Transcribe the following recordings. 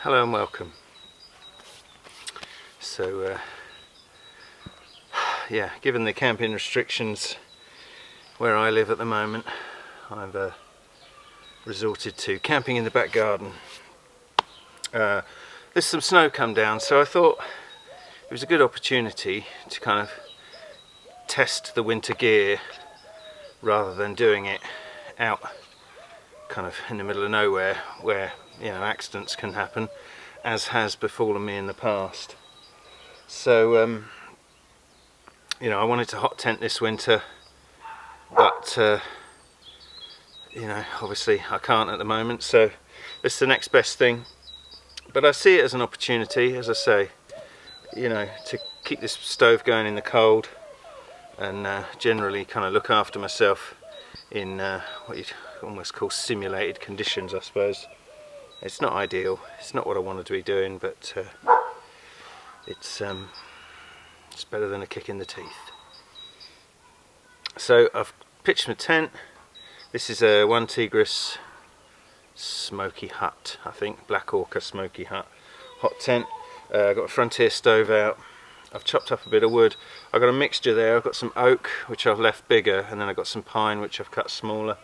Hello and welcome. So yeah, given the camping restrictions where I live at the moment, I've resorted to camping in the back garden. There's some snow come down, so I thought it was a good opportunity to kind of test the winter gear rather than doing it out kind of in the middle of nowhere where, you know, accidents can happen, as has befallen me in the past. So you know, I wanted to hot tent this winter, but you know, obviously I can't at the moment, so this is the next best thing. But I see it as an opportunity, as I say, you know, to keep this stove going in the cold and generally kind of look after myself in what you'd almost call simulated conditions, I suppose. It's not ideal, it's not what I wanted to be doing, but it's better than a kick in the teeth. So I've pitched my tent. This is a One Tigris smoky hut, I think, Black Orca smoky hut, hot tent. I've got a Frontier stove out. I've chopped up a bit of wood. I've got a mixture there. I've got some oak, which I've left bigger, and then I've got some pine, which I've cut smaller.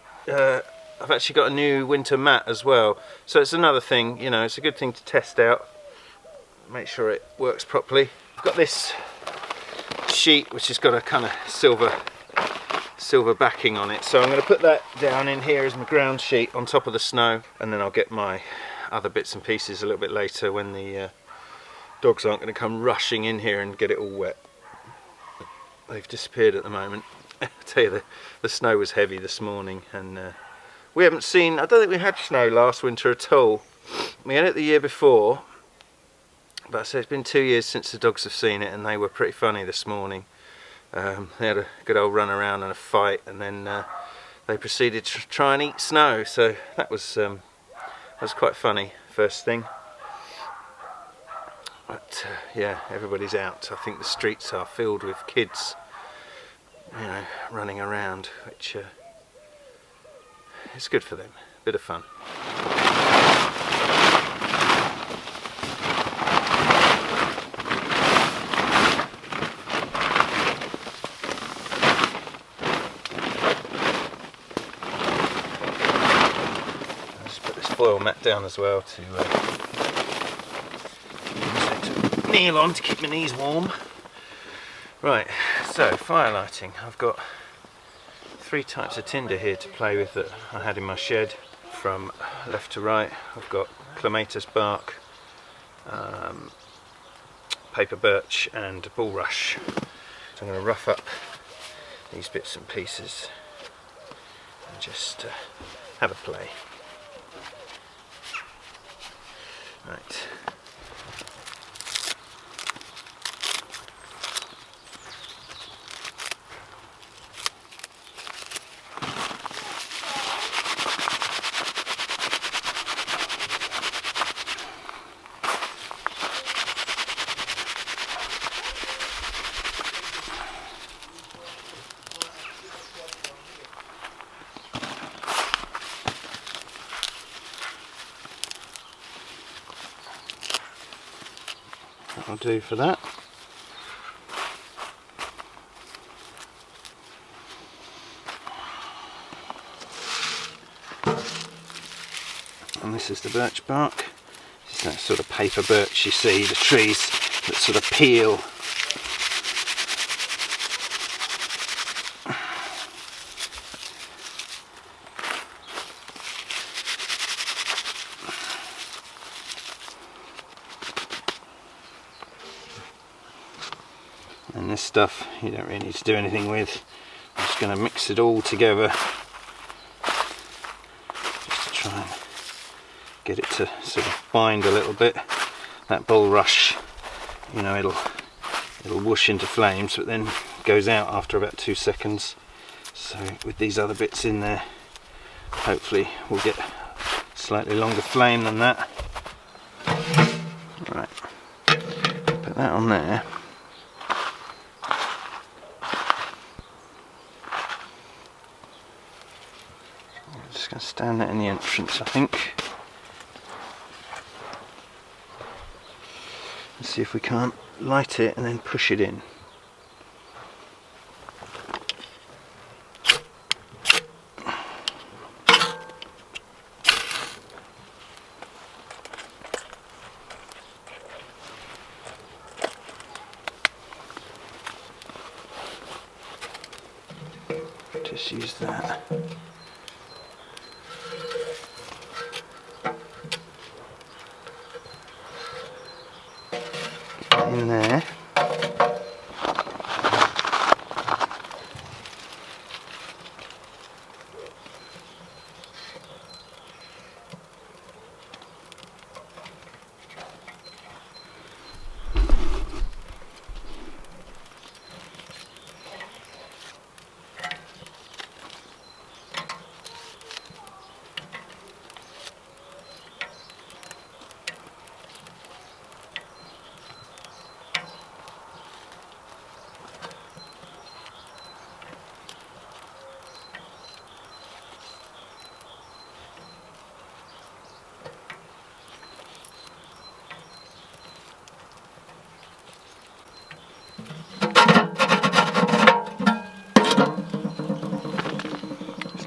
I've actually got a new winter mat as well, so it's another thing, you know, it's a good thing to test out, make sure it works properly. I've got this sheet which has got a kind of silver backing on it, so I'm going to put that down in here as my ground sheet on top of the snow, and then I'll get my other bits and pieces a little bit later when the dogs aren't going to come rushing in here and get it all wet. They've disappeared at the moment. I tell you, the snow was heavy this morning, and we haven't seen, I don't think we had snow last winter at all. We had it the year before, but I say it's been 2 years since the dogs have seen it, and they were pretty funny this morning. They had a good old run around and a fight, and then they proceeded to try and eat snow, so that was quite funny, first thing. But yeah, everybody's out. I think the streets are filled with kids, you know, running around, which it's good for them, bit of fun. Let's put this foil mat down as well to kneel on to keep my knees warm. Right, so fire lighting. I've got 3 types of tinder here to play with that I had in my shed. From left to right, I've got clematis bark, paper birch and bulrush. So I'm going to rough up these bits and pieces and just have a play. Right. That'll do for that. And this is the birch bark. This is that sort of paper birch you see, the trees that sort of peel. And this stuff you don't really need to do anything with. I'm just going to mix it all together just to try and get it to sort of bind a little bit. That bulrush, you know, it'll whoosh into flames, but then goes out after about 2 seconds. So with these other bits in there, hopefully we'll get a slightly longer flame than that. Right, put that on there. I'm just going to stand that in the entrance, I think. Let's see if we can't light it and then push it in. Just use that. Get in there.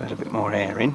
Let a bit more air in.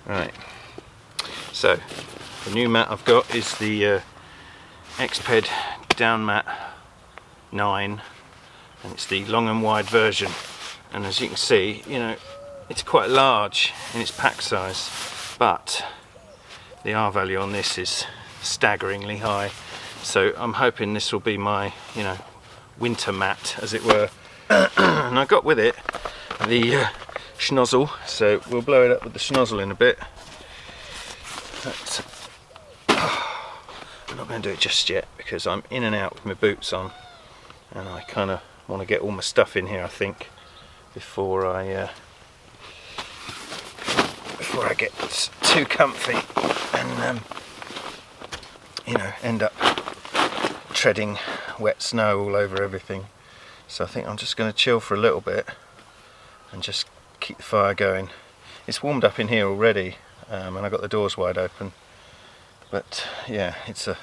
Right, so the new mat I've got is the Exped Down mat 9, and it's the long and wide version, and as you can see, you know, it's quite large in its pack size, but the R value on this is staggeringly high, so I'm hoping this will be my, you know, winter mat, as it were. And I got with it the schnozzle, so we'll blow it up with the schnozzle in a bit. I'm not going to do it just yet because I'm in and out with my boots on, and I kind of want to get all my stuff in here, I think, before I get too comfy and you know, end up treading wet snow all over everything. So I think I'm just going to chill for a little bit and just keep the fire going. It's warmed up in here already, and I got the doors wide open, but yeah, it's a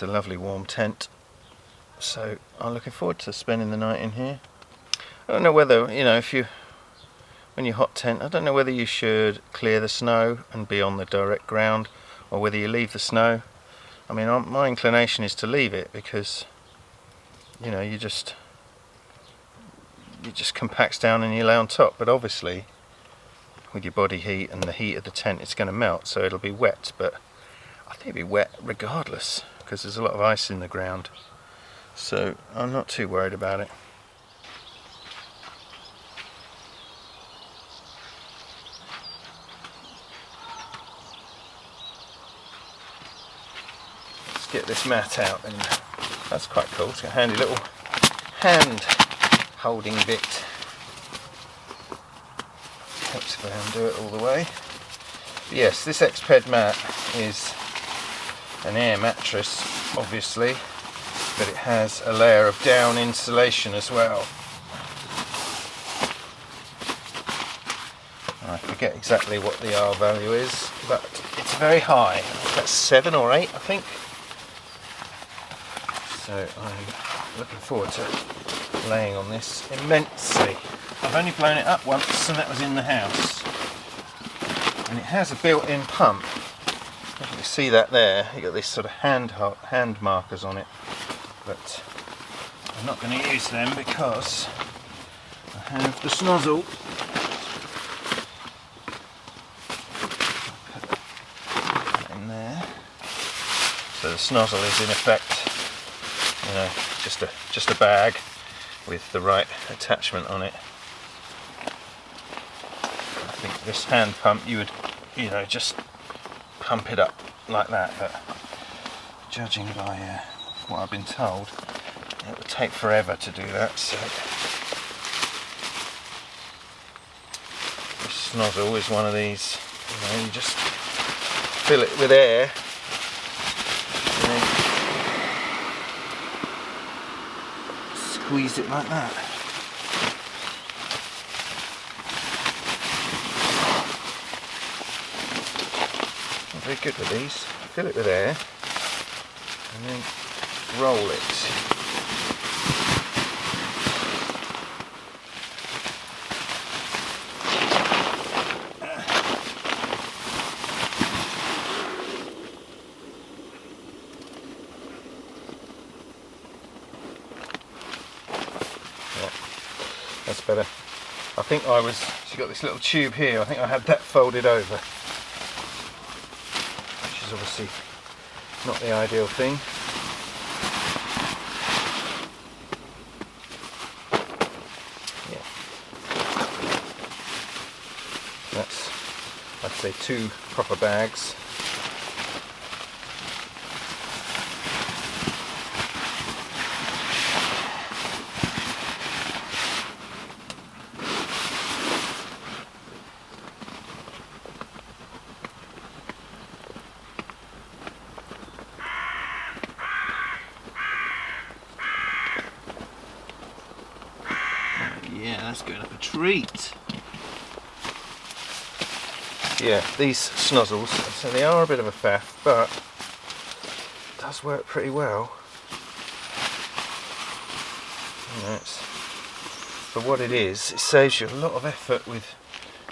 lovely warm tent, so I'm looking forward to spending the night in here. I don't know whether, you know, when you hot tent, I don't know whether you should clear the snow and be on the direct ground, or whether you leave the snow. I mean, my inclination is to leave it, because, you know, you just compacts down and you lay on top, but obviously with your body heat and the heat of the tent, it's going to melt, so it'll be wet, but I think it'll be wet regardless because there's a lot of ice in the ground, so I'm not too worried about it. Let's get this mat out, and that's quite cool. It's got a handy little hand holding bit. Helps if I undo it all the way. But yes, this Exped mat is an air mattress, obviously, but it has a layer of down insulation as well. I forget exactly what the R value is, but it's very high. That's 7 or 8, I think. So I'm looking forward to laying on this immensely. I've only blown it up once, and that was in the house. And it has a built-in pump. You can see that there. You got this sort of hand markers on it, but I'm not going to use them because I have the snozzle. Put that in there. So the snozzle is in effect, you know, just a bag with the right attachment on it. I think this hand pump, you would, you know, just pump it up like that, but judging by what I've been told, it would take forever to do that. So this nozzle is one of these, you know, you just fill it with air and then squeeze it like that. Not very good with these. Fill it with air and then roll it. That's better. I think she's got this little tube here, I think I had that folded over, which is obviously not the ideal thing. Yeah. That's, I'd say, 2 proper bags. Yeah, that's going up a treat. Yeah, these snozzles, so they are a bit of a faff, but it does work pretty well. You know, for what it is, it saves you a lot of effort with,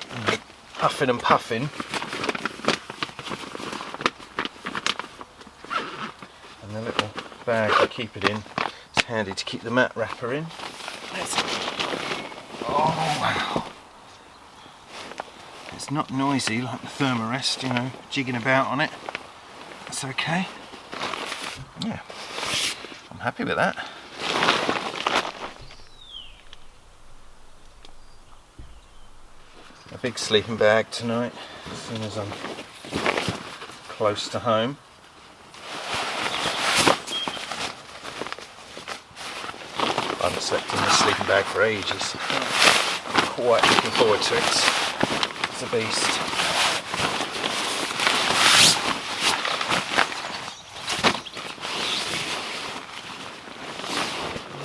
you know, huffing and puffing. And the little bag I keep it in, it's handy to keep the mat wrapper in. Oh wow! It's not noisy like the Thermarest, you know, jigging about on it. That's okay. Yeah, I'm happy with that. A big sleeping bag tonight, as soon as I'm close to home. I haven't slept in this sleeping bag for ages. I'm quite looking forward to it. It's a beast.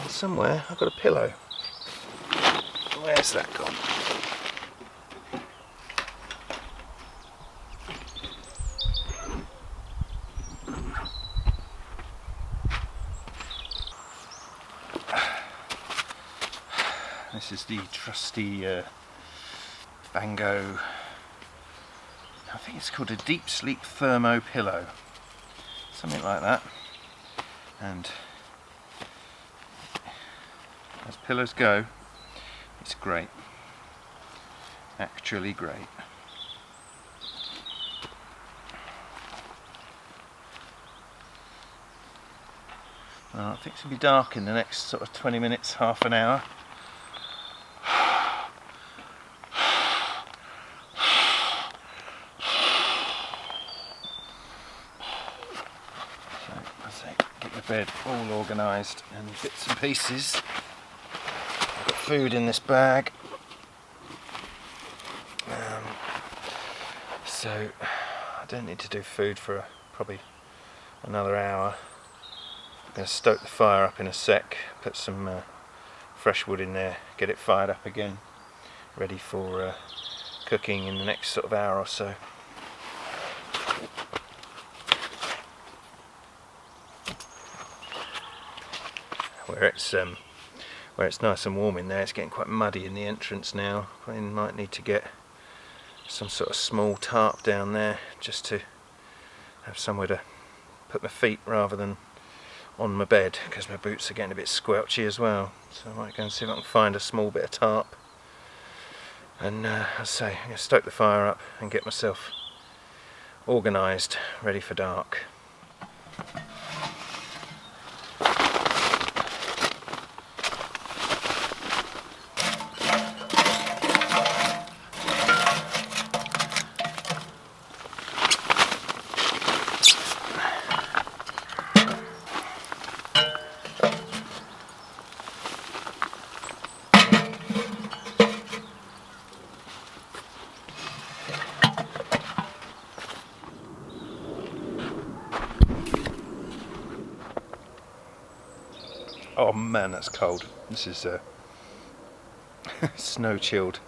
And somewhere I've got a pillow. Where's that gone? This is the trusty Bango, I think it's called a Deep Sleep Thermo Pillow, something like that. And as pillows go, it's great, actually great. Well, I think it's going to be dark in the next sort of 20 minutes, half an hour. Bed all organised and bits and pieces. I've got food in this bag, so I don't need to do food for probably another hour. I'm going to stoke the fire up in a sec, put some fresh wood in there, get it fired up again, ready for cooking in the next sort of hour or so. Where it's nice and warm in there, it's getting quite muddy in the entrance now. I might need to get some sort of small tarp down there just to have somewhere to put my feet rather than on my bed, because my boots are getting a bit squelchy as well. So I might go and see if I can find a small bit of tarp, and as I say, I'm going to stoke the fire up and get myself organised, ready for dark. Oh man, that's cold. This is snow chilled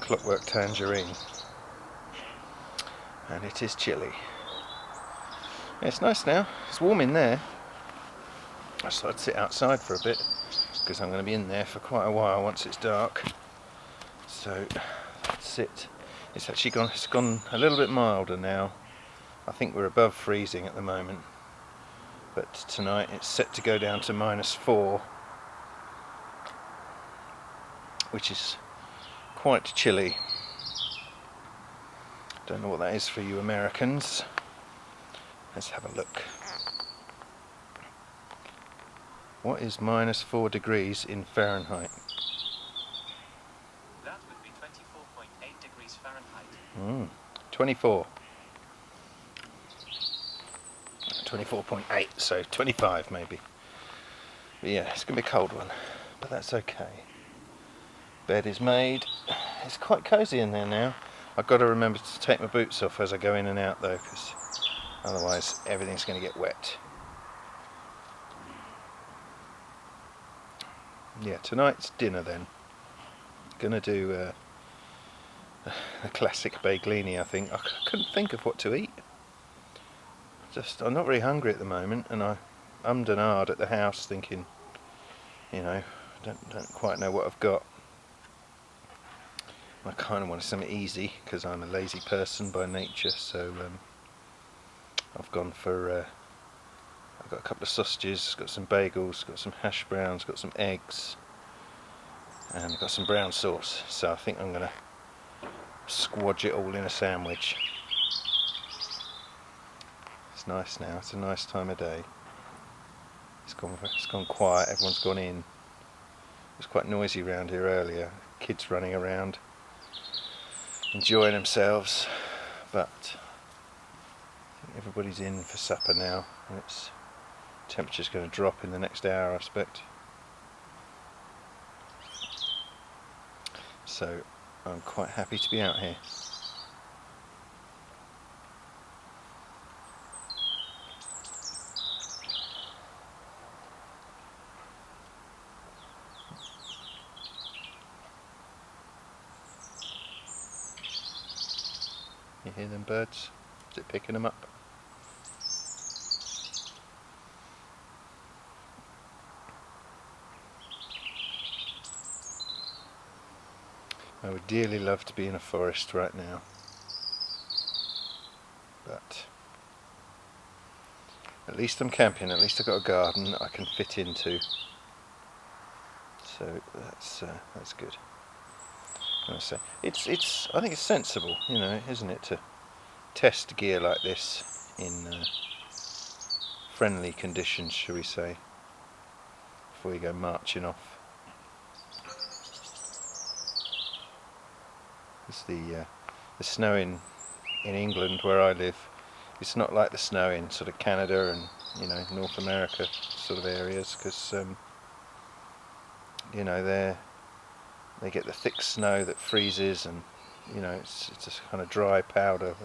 Clockwork Tangerine, and it is chilly. Yeah, it's nice now. It's warm in there. I just thought I'd sit outside for a bit, because I'm going to be in there for quite a while once it's dark. So that's it. It's actually gone a little bit milder now. I think we're above freezing at the moment, but tonight it's set to go down to -4, which is quite chilly. Don't know what that is for you Americans. Let's have a look. What is -4 degrees in Fahrenheit? That would be 24.8 degrees Fahrenheit. 24. 24.8, so 25 maybe. But yeah, it's going to be a cold one, but that's okay. Bed is made. It's quite cosy in there now. I've got to remember to take my boots off as I go in and out though, because otherwise everything's going to get wet. Yeah, tonight's dinner then. Gonna do a classic bagelini, I think. I couldn't think of what to eat. I'm not very hungry at the moment, and I ummed and ahed at the house thinking, you know, don't quite know what I've got. I kind of wanted something easy, because I'm a lazy person by nature, so I've gone for, I've got a couple of sausages, got some bagels, got some hash browns, got some eggs, and I've got some brown sauce, so I think I'm going to squodge it all in a sandwich. It's nice now, it's a nice time of day. It's gone quiet, everyone's gone in. It was quite noisy around here earlier, kids running around, enjoying themselves, but I think everybody's in for supper now, and temperature's going to drop in the next hour, I expect. So I'm quite happy to be out here. You hear them birds? Is it picking them up? I would dearly love to be in a forest right now, but at least I'm camping, at least I've got a garden that I can fit into, so that's good. I think it's sensible, you know, isn't it, to test gear like this in friendly conditions, shall we say, before you go marching off. It's the snow in England where I live. It's not like the snow in sort of Canada and, you know, North America sort of areas, because you know, they get the thick snow that freezes, and you know, it's just kind of dry powder.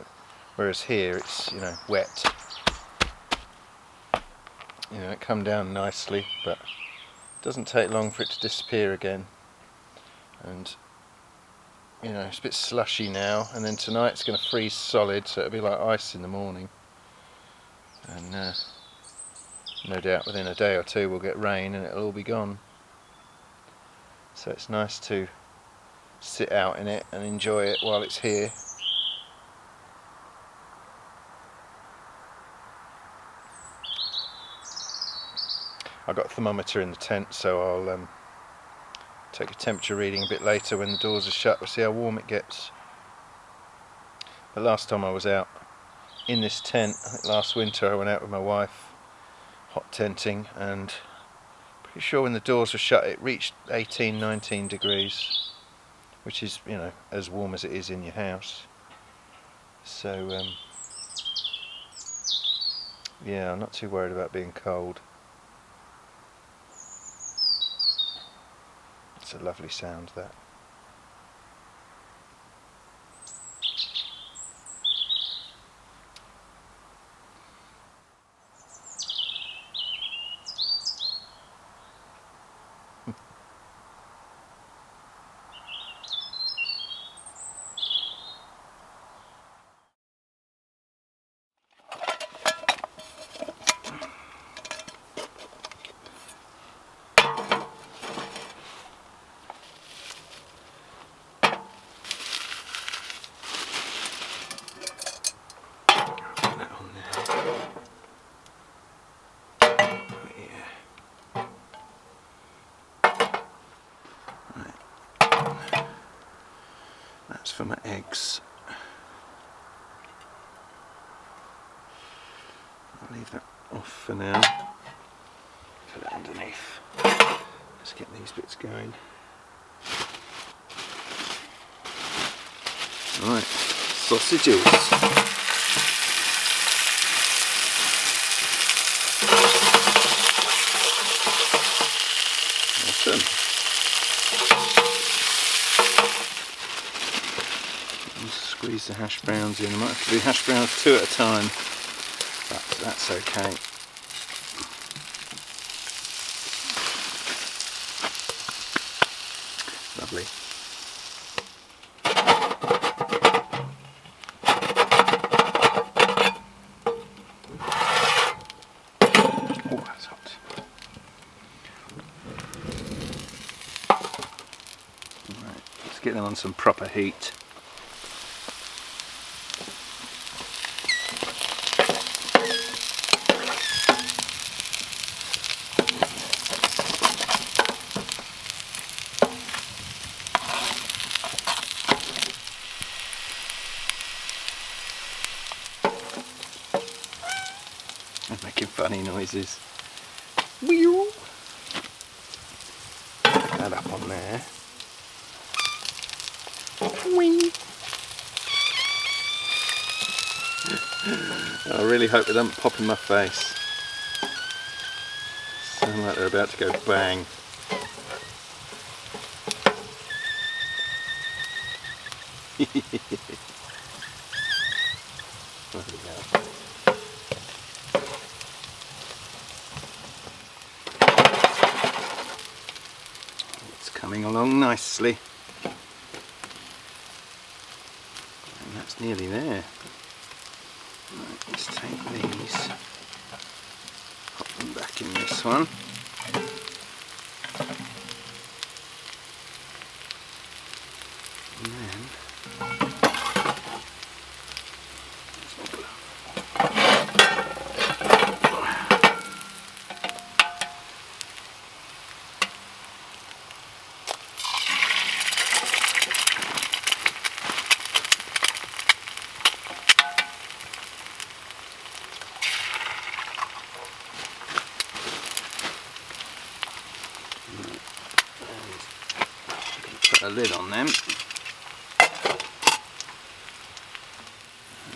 Whereas here it's, you know, wet. You know, it come down nicely, but it doesn't take long for it to disappear again. And you know, it's a bit slushy now, and then tonight it's going to freeze solid, so it'll be like ice in the morning. And no doubt within a day or two we'll get rain and it'll all be gone. So it's nice to sit out in it and enjoy it while it's here. I've got a thermometer in the tent, so I'll take a temperature reading a bit later when the doors are shut. We'll see how warm it gets. The last time I was out in this tent, I think last winter, I went out with my wife hot tenting, and pretty sure when the doors were shut it reached 18-19 degrees, which is, you know, as warm as it is in your house. So yeah, I'm not too worried about being cold. It's a lovely sound, that. That's for my eggs. I'll leave that off for now. Put it underneath. Let's get these bits going. Right, sausages. Awesome. Squeeze the hash browns in. I might have to do hash browns 2 at a time, but that's okay. Lovely. Oh, that's hot. Right, let's get them on some proper heat. Making funny noises. Wheel. Put that up on there. Whee. I really hope it doesn't pop in my face. Sound like they're about to go bang. There we go. Coming along nicely, and that's nearly there. Right, let's take these, pop them back in this one, and then put a lid on them. I'm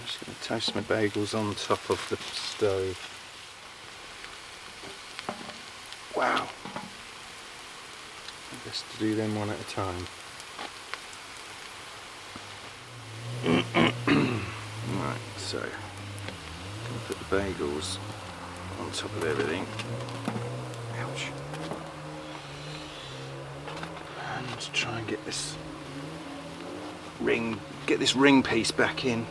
just going to toast my bagels on top of the stove. Wow! Best to do them one at a time. Right, so I'm going to put the bagels on top of everything. Ouch. And try and get this get this ring piece back in.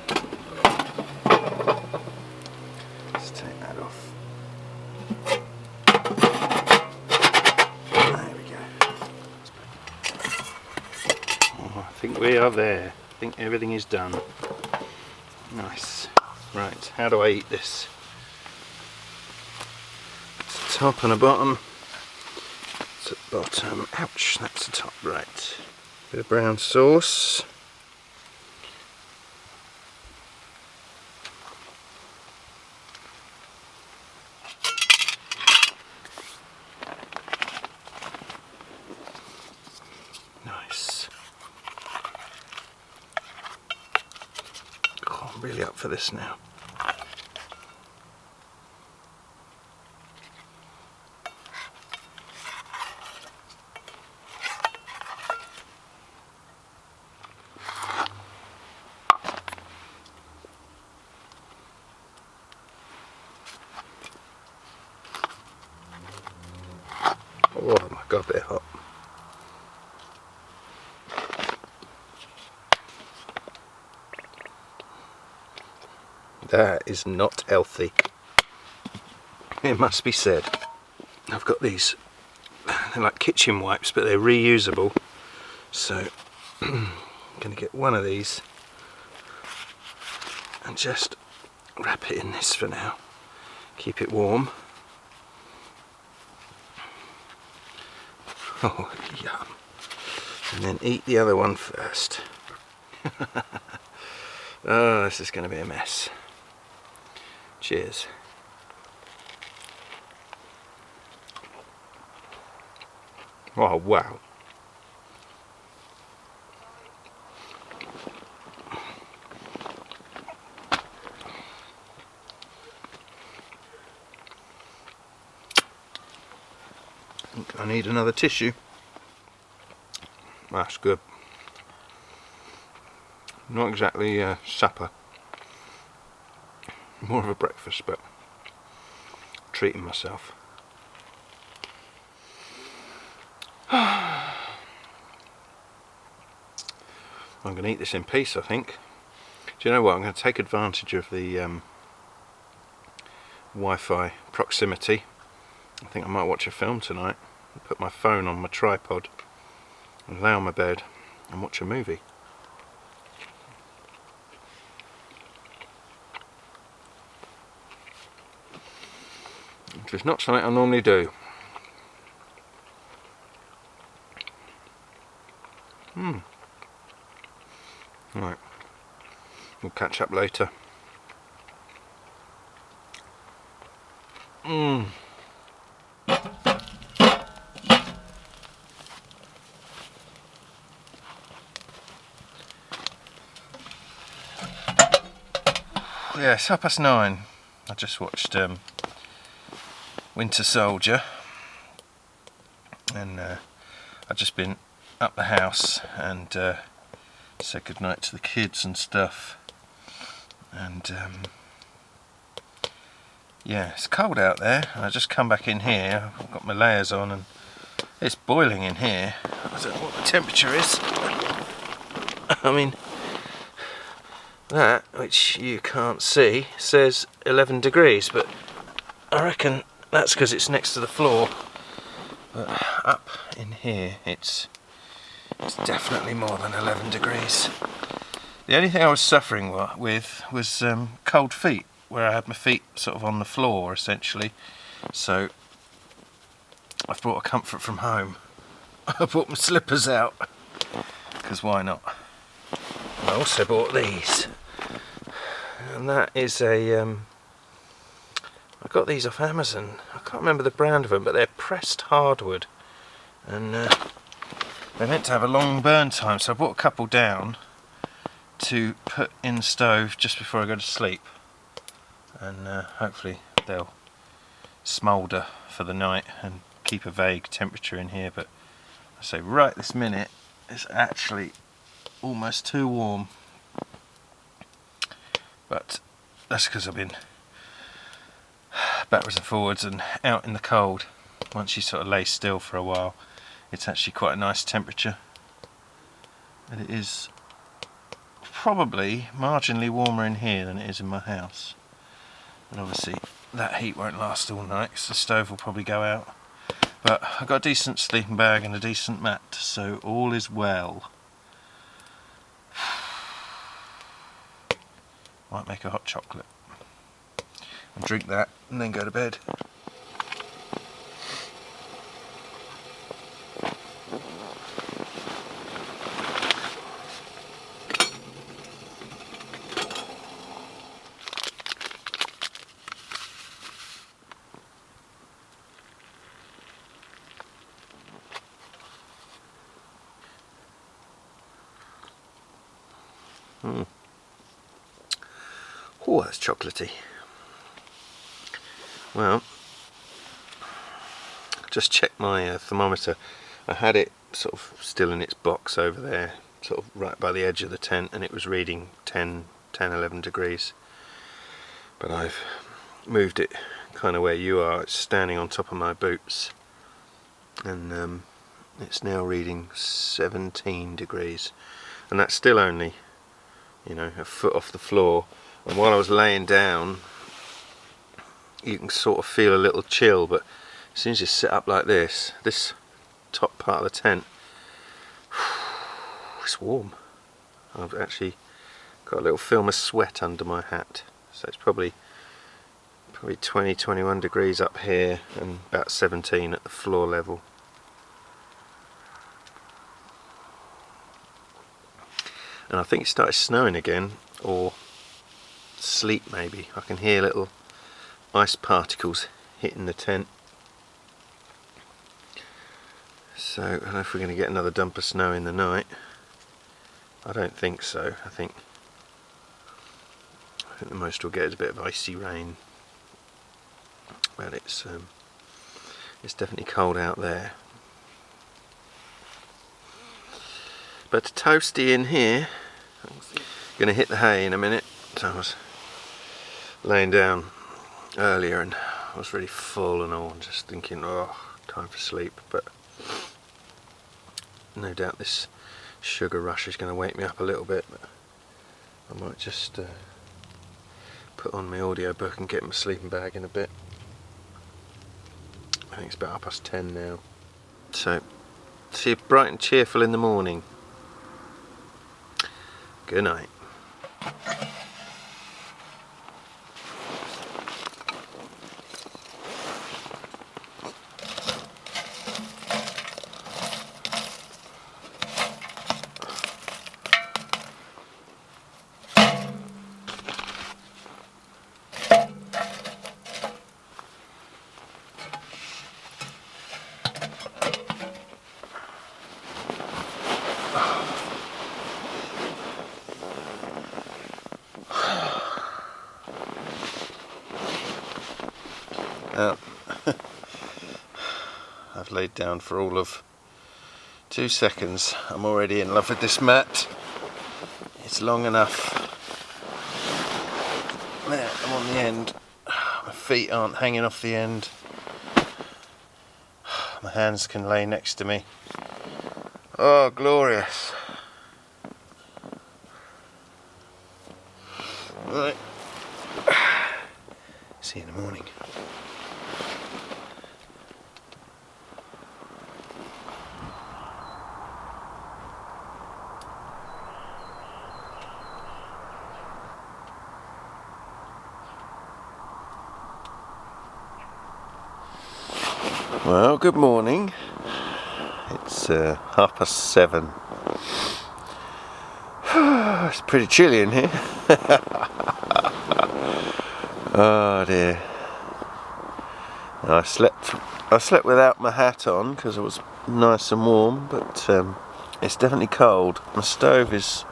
Let's take that off. There we go. Oh, I think we are there. I think everything is done. Nice. Right, how do I eat this? It's a top and a bottom. It's at the bottom. Ouch, that's the top. Right. Bit of brown sauce. Nice. Oh, I'm really up for this now. Oh my god, a bit hot. That is not healthy. It must be said. I've got these, they're like kitchen wipes, but they're reusable. So I'm going to get one of these and just wrap it in this for now. Keep it warm. Oh, yum. And then eat the other one first. Oh, this is going to be a mess. Cheers. Oh, wow. I think I need another tissue. That's good. Not exactly supper. More of a breakfast, but treating myself. I'm going to eat this in peace, I think. Do you know what? I'm going to take advantage of the Wi-Fi proximity. I think I might watch a film tonight. Put my phone on my tripod and lay on my bed and watch a movie. Which is not something I normally do. Right, we'll catch up later. Yeah, it's 9:30. I just watched Winter Soldier, and I've just been up the house and said goodnight to the kids and stuff, and yeah, it's cold out there. I just come back in here, I've got my layers on and it's boiling in here. I don't know what the temperature is. I mean, that, which you can't see, says 11 degrees, but I reckon that's because it's next to the floor. But up in here it's definitely more than 11 degrees. The only thing I was suffering with was cold feet, where I had my feet sort of on the floor essentially. So I've brought a comfort from home. I brought my slippers out, because why not? I also bought these, and that is a I got these off Amazon. I can't remember the brand of them, but they're pressed hardwood, and they're meant to have a long burn time, so I brought a couple down to put in the stove just before I go to sleep, and hopefully they'll smoulder for the night and keep a vague temperature in here. But I say right this minute it's actually almost too warm, but that's because I've been backwards and forwards and out in the cold. Once you sort of lay still for a while, it's actually quite a nice temperature, and it is probably marginally warmer in here than it is in my house. And obviously that heat won't last all night because the stove will probably go out. But I've got a decent sleeping bag and a decent mat, so all is well. Might make a hot chocolate and drink that and then go to bed. Oh, that's chocolatey. Well, just checked my thermometer. I had it sort of still in its box over there, sort of right by the edge of the tent, and it was reading 11 degrees. But I've moved it kind of where you are. It's standing on top of my boots, and it's now reading 17 degrees, and that's still only, you know, a foot off the floor. And while I was laying down, you can sort of feel a little chill, but as soon as you sit up like this top part of the tent, it's warm. I've actually got a little film of sweat under my hat, so it's probably 20-21 degrees up here and about 17 at the floor level. And I think it started snowing again, or sleet maybe. I can hear little ice particles hitting the tent. So I don't know if we're going to get another dump of snow in the night. I don't think so. I think the most we'll get is a bit of icy rain. But it's definitely cold out there. But toasty in here. Going to hit the hay in a minute. So I was laying down earlier and I was really full and all, and just thinking, oh, time for sleep. But no doubt this sugar rush is going to wake me up a little bit. But I might just put on my audiobook and get my sleeping bag in a bit. I think it's about 10:30 now. So, see you bright and cheerful in the morning. Good night. I've laid down for all of 2 seconds. I'm already in love with this mat. It's long enough. There, I'm on the end. My feet aren't hanging off the end. My hands can lay next to me. Oh, glorious. Right. See you in the morning. Well, good morning. It's 7:30. It's pretty chilly in here. Oh dear. I slept without my hat on because it was nice and warm, but it's definitely cold. My stove's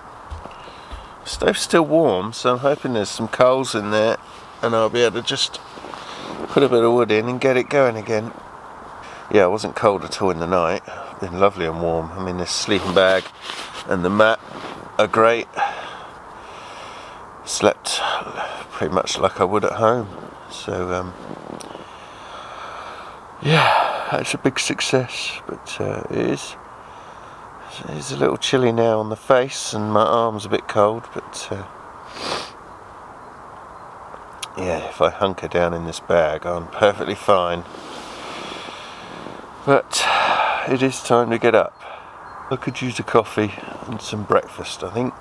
still warm, so I'm hoping there's some coals in there and I'll be able to just put a bit of wood in and get it going again. Yeah, it wasn't cold at all in the night. It's been lovely and warm. I mean, this sleeping bag and the mat are great. Slept pretty much like I would at home. So, yeah, that's a big success. But it is It's a little chilly now on the face and my arm's a bit cold, but yeah, if I hunker down in this bag I'm perfectly fine. But it is time to get up. I could use a coffee and some breakfast, I think.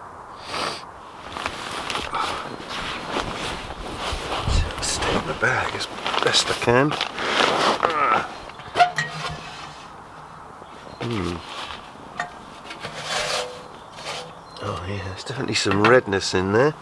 Stay in the bag as best I can. Oh yeah, there's definitely some redness in there.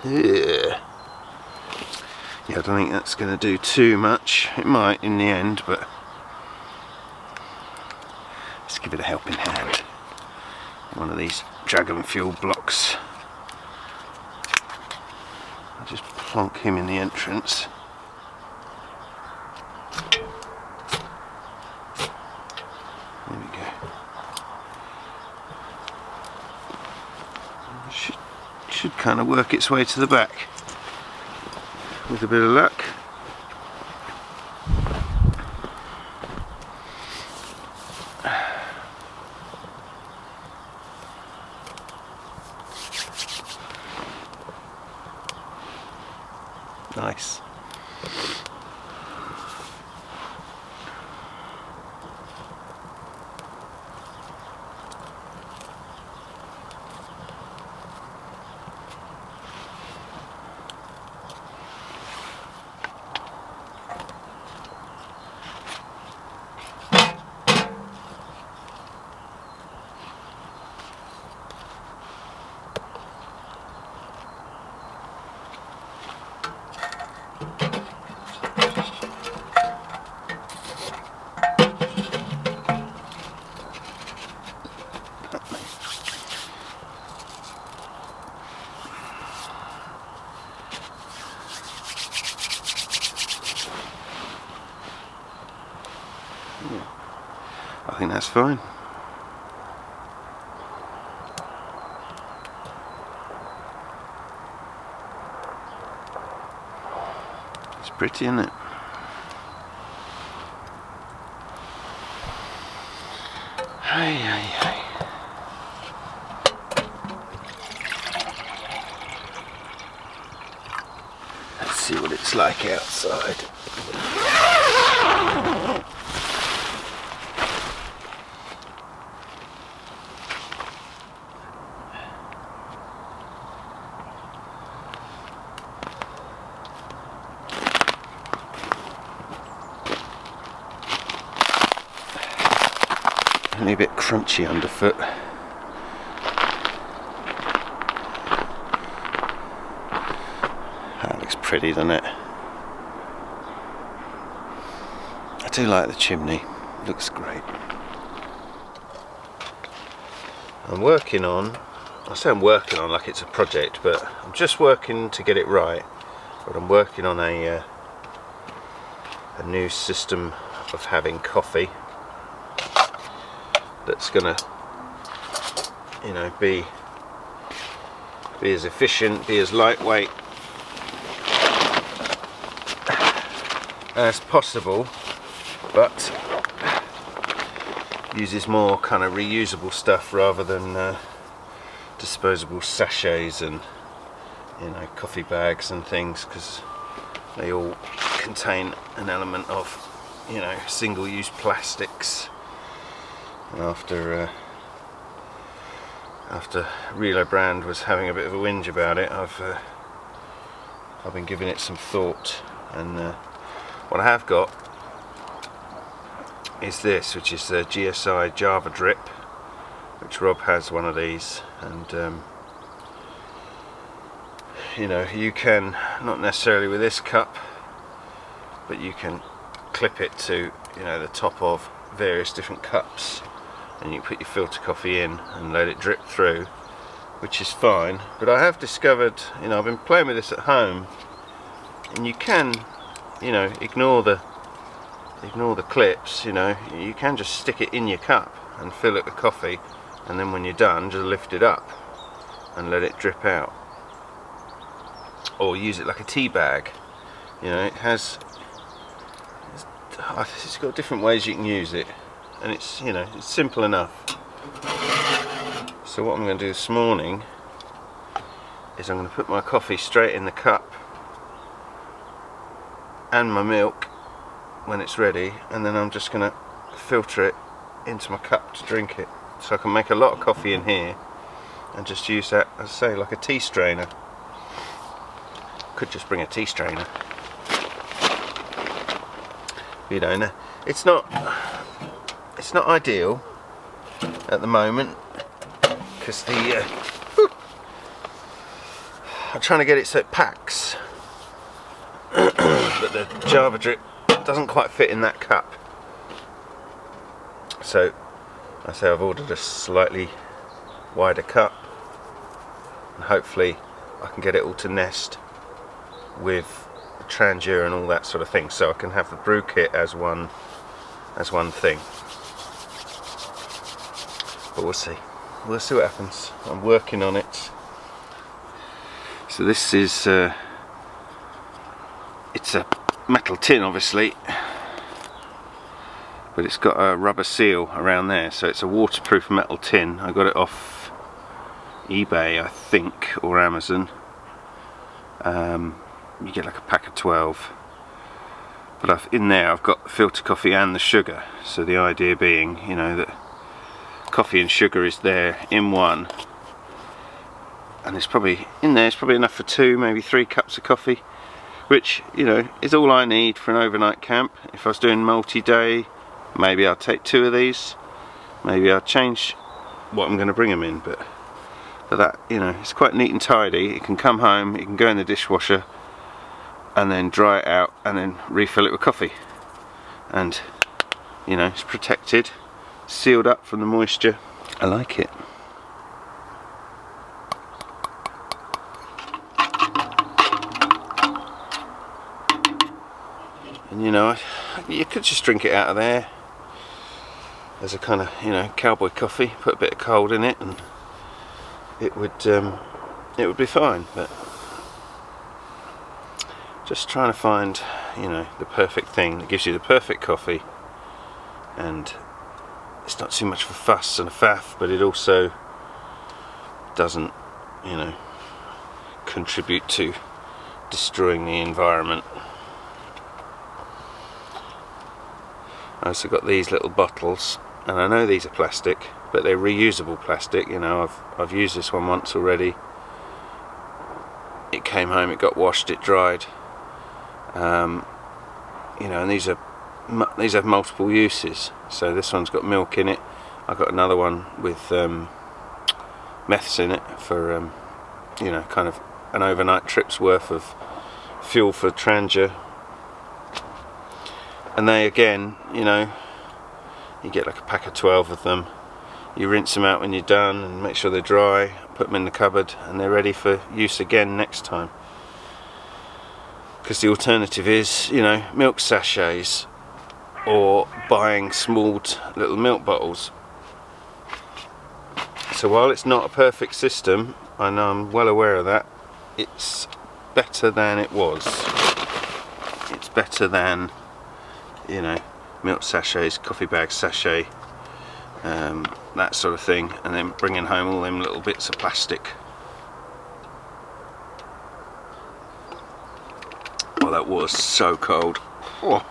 Yeah, I don't think that's going to do too much. It might in the end, but let's give it a helping hand. One of these dragon fuel blocks. I'll just plonk him in the entrance. There we go. Should kind of work its way to the back with a bit of luck. Nice. I think that's fine. It's pretty, isn't it? Hey, hey, hey. Let's see what it's like outside. Only a bit crunchy underfoot. That looks pretty, doesn't it? I do like the chimney. Looks great. I'm working on, I say I'm working on like it's a project, but I'm just working to get it right. But I'm working on a new system of having coffee that's gonna, you know, be as efficient, be as lightweight as possible, but uses more kind of reusable stuff rather than disposable sachets and, you know, coffee bags and things, because they all contain an element of, you know, single-use plastics. And after Relo Brand was having a bit of a whinge about it, I've been giving it some thought, and what I have got is this, which is the GSI Java Drip, which Rob has one of these, and you know, you can, not necessarily with this cup, but you can clip it to, you know, the top of various different cups, and you put your filter coffee in and let it drip through, which is fine. But I have discovered, you know, I've been playing with this at home, and you can, you know, ignore the ignore the clips, you know, you can just stick it in your cup and fill it with coffee, and then when you're done just lift it up and let it drip out, or use it like a tea bag. You know, it's got different ways you can use it, and it's, you know, it's simple enough. So what I'm going to do this morning is I'm going to put my coffee straight in the cup and my milk when it's ready, and then I'm just going to filter it into my cup to drink it. So I can make a lot of coffee in here and just use that, as I say, like a tea strainer. Could just bring a tea strainer. You know, it's not ideal at the moment because I'm trying to get it so it packs, but the Java drip doesn't quite fit in that cup. So I say I've ordered a slightly wider cup, and hopefully I can get it all to nest with the Trangia and all that sort of thing, so I can have the brew kit as one thing. But we'll see what happens. I'm working on it. So this is it's a metal tin, obviously, but it's got a rubber seal around there, so it's a waterproof metal tin. I got it off eBay, I think, or Amazon. You get like a pack of 12, but in there I've got the filter coffee and the sugar. So the idea being, you know, that coffee and sugar is there in one, and it's probably in there. It's probably enough for 2, maybe 3 cups of coffee, which, you know, is all I need for an overnight camp. If I was doing multi-day, maybe I'll take 2 of these. Maybe I'll change what I'm going to bring them in, but that, you know, it's quite neat and tidy. It can come home, it can go in the dishwasher, and then dry it out, and then refill it with coffee. And, you know, it's protected, sealed up from the moisture. I like it. And, you know, you could just drink it out of there as a kind of, you know, cowboy coffee. Put a bit of cold in it, and it would be fine. But just trying to find, you know, the perfect thing that gives you the perfect coffee, and it's not too much of a fuss and a faff, but it also doesn't, you know, contribute to destroying the environment. I also got these little bottles, and I know these are plastic, but they're reusable plastic. You know, I've used this one once already. It came home, it got washed, it dried. You know, and these have multiple uses. So this one's got milk in it. I got another one with meths in it for you know, kind of an overnight trip's worth of fuel for Trangia. And they, again, you know, you get like a pack of 12 of them. You rinse them out when you're done and make sure they're dry, put them in the cupboard, and they're ready for use again next time. Because the alternative is, you know, milk sachets, or buying small little milk bottles. So while it's not a perfect system, I know, I'm well aware of that, it's better than it was. It's better than, you know, milk sachets, coffee bag sachet, that sort of thing, and then bringing home all them little bits of plastic. Oh, that was so cold. Oh.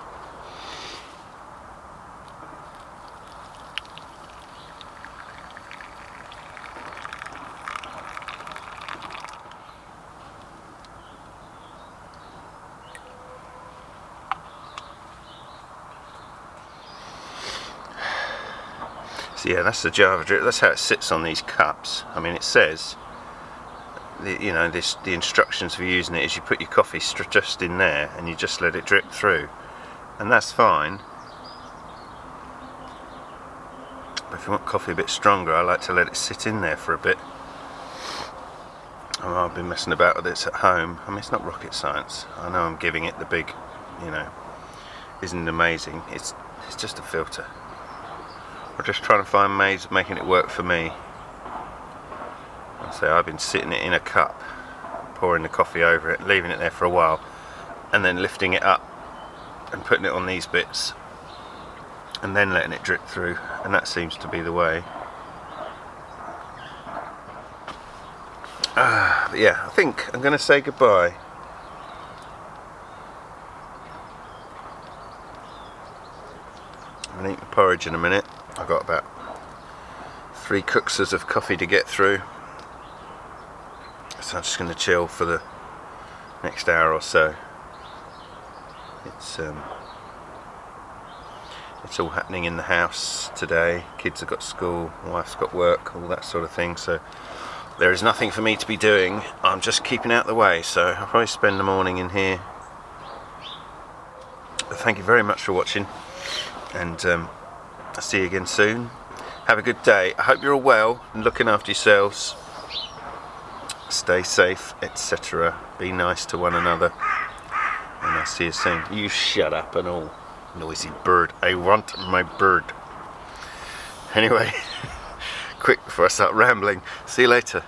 So yeah, that's the Java drip. That's how it sits on these cups. I mean, it says, you know, the instructions for using it is you put your coffee just in there and you just let it drip through, and that's fine. But if you want coffee a bit stronger, I like to let it sit in there for a bit. I've been messing about with this at home. I mean, it's not rocket science. I know I'm giving it the big, you know, isn't amazing. It's just a filter. I'm just trying to find ways of making it work for me. So I've been sitting it in a cup, pouring the coffee over it, leaving it there for a while, and then lifting it up and putting it on these bits, and then letting it drip through, and that seems to be the way. But yeah, I think I'm going to say goodbye. I'm going to eat my porridge in a minute. I've got about 3 cookses of coffee to get through, so I'm just going to chill for the next hour or so. It's all happening in the house today. Kids have got school, wife's got work, all that sort of thing, so there is nothing for me to be doing. I'm just keeping out the way, so I'll probably spend the morning in here. But thank you very much for watching, and I'll see you again soon. Have a good day. I hope you're all well and looking after yourselves. Stay safe, etc. Be nice to one another, and I'll see you soon. You shut up and all. Noisy bird. I want my bird. Anyway, quick before I start rambling. See you later.